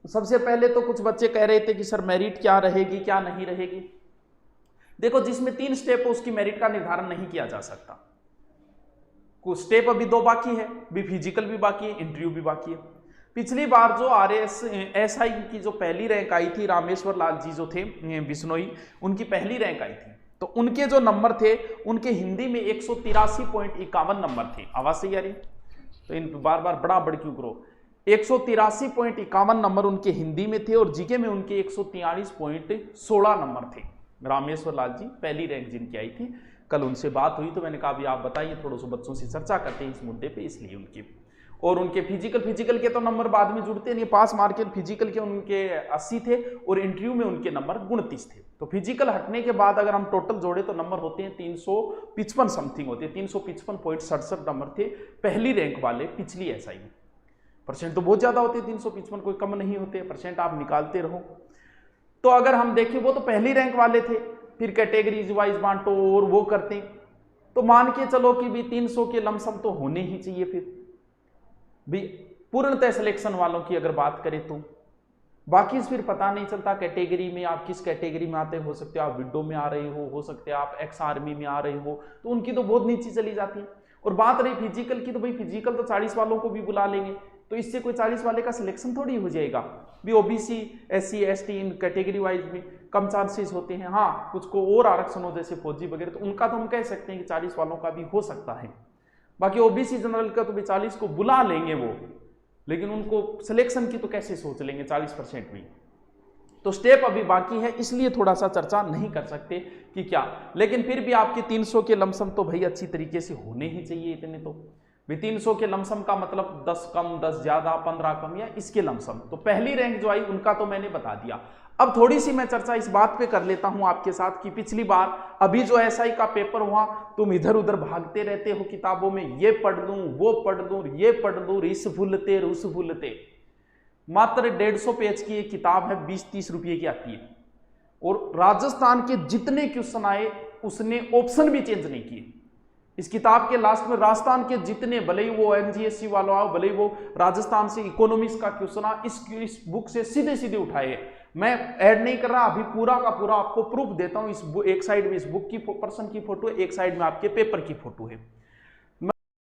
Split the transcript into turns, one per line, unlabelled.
सबसे पहले तो कुछ बच्चे कह रहे थे कि सर मेरिट क्या रहेगी क्या नहीं रहेगी। देखो, जिसमें 3 स्टेप हो उसकी मेरिट का निर्धारण नहीं किया जा सकता। कुछ स्टेप अभी 2 बाकी है, भी फिजिकल भी बाकी है, इंटरव्यू भी बाकी है। पिछली बार जो RSSI की जो पहली रैंक आई थी, रामेश्वर लाल जी जो थे बिश्नोई, उनकी पहली रैंक आई थी, तो उनके जो नंबर थे उनके हिंदी में 183.51 नंबर थे। आवाज सही आ रही? तो इन बार बार बड़ा बड़ क्यों करो। 183.51 नंबर उनके हिंदी में थे और जीके में उनके 143.16 नंबर थे। रामेश्वर लाल जी पहली रैंक जिनकी आई थी, कल उनसे बात हुई तो मैंने कहा भी आप बताइए, थोड़ा सा बच्चों से चर्चा करते हैं इस मुद्दे पे, इसलिए उनकी। और उनके फिजिकल के तो नंबर बाद में जुड़ते नहीं, पास मार्क के फिजिकल के उनके 80 थे और इंटरव्यू में उनके नंबर 29 थे। तो फिजिकल हटने के बाद अगर हम टोटल जोड़े तो नंबर होते हैं 355 समथिंग होते हैं, 355.67 नंबर थे पहली रैंक वाले पिछली SI में। परसेंट तो बहुत ज्यादा होते हैं, 355 कोई कम नहीं होते, परसेंट आप निकालते रहो। तो अगर हम देखें वो तो पहली रैंक वाले थे, फिर कैटेगरीज वाइज बांटो और वो करते, तो मान के चलो कि भी 300 के लमसम तो होने ही चाहिए। फिर भी पूर्णतः सिलेक्शन वालों की अगर बात करें तो बाकी फिर पता नहीं चलता कैटेगरी में आप किस कैटेगरी में आते हो सकते हो आप विडो में आ रहे हो सकते हैं आप एक्स आर्मी में आ रहे हो, तो उनकी तो बहुत नीचे चली जाती है। और बात रही फिजिकल की, तो भाई फिजिकल तो 40 वालों को भी बुला लेंगे, तो इससे कोई 40 वाले का सिलेक्शन थोड़ी हो जाएगा। भी OBC SC ST इन कैटेगरी वाइज में कम चांसेस होते हैं। हाँ, कुछ को और आरक्षण हो जैसे फौजी वगैरह, तो उनका तो हम कह सकते हैं कि 40 वालों का भी हो सकता है। बाकी OBC जनरल का तो भी 40 को बुला लेंगे वो, लेकिन उनको सिलेक्शन की तो कैसे सोच लेंगे 40% में। तो स्टेप अभी बाकी है, इसलिए थोड़ा सा चर्चा नहीं कर सकते कि क्या, लेकिन फिर भी आपके 300 के लमसम तो भाई अच्छी तरीके से होने ही चाहिए। इतने तो भी 300 के लमसम का मतलब 10 कम 10 ज्यादा 15 कम या इसके लमसम। तो पहली रैंक जो आई उनका तो मैंने बता दिया। अब थोड़ी सी मैं चर्चा इस बात पे कर लेता हूं आपके साथ कि पिछली बार अभी जो SI का पेपर हुआ, तुम इधर उधर भागते रहते हो किताबों में, ये पढ़ लूं वो पढ़ लूं ये पढ़ लूं, रिस भूलते रुस भूलते। मात्र 150 पेज की एक किताब है, 20-30 रुपये की आती है, और राजस्थान के जितने क्वेश्चन आए उसने ऑप्शन भी चेंज नहीं किए। इस किताब के लास्ट में राजस्थान के जितने, भले ही वो MGSC वालों आओ, भले ही वो राजस्थान से इकोनॉमिक्स का क्वेश्चन आ, इस बुक से सीधे सीधे उठाए। मैं ऐड नहीं कर रहा, अभी पूरा का पूरा आपको प्रूफ देता हूं। इस एक साइड में इस बुक की पर्सन की फोटो है, एक साइड में आपके पेपर की फोटो है।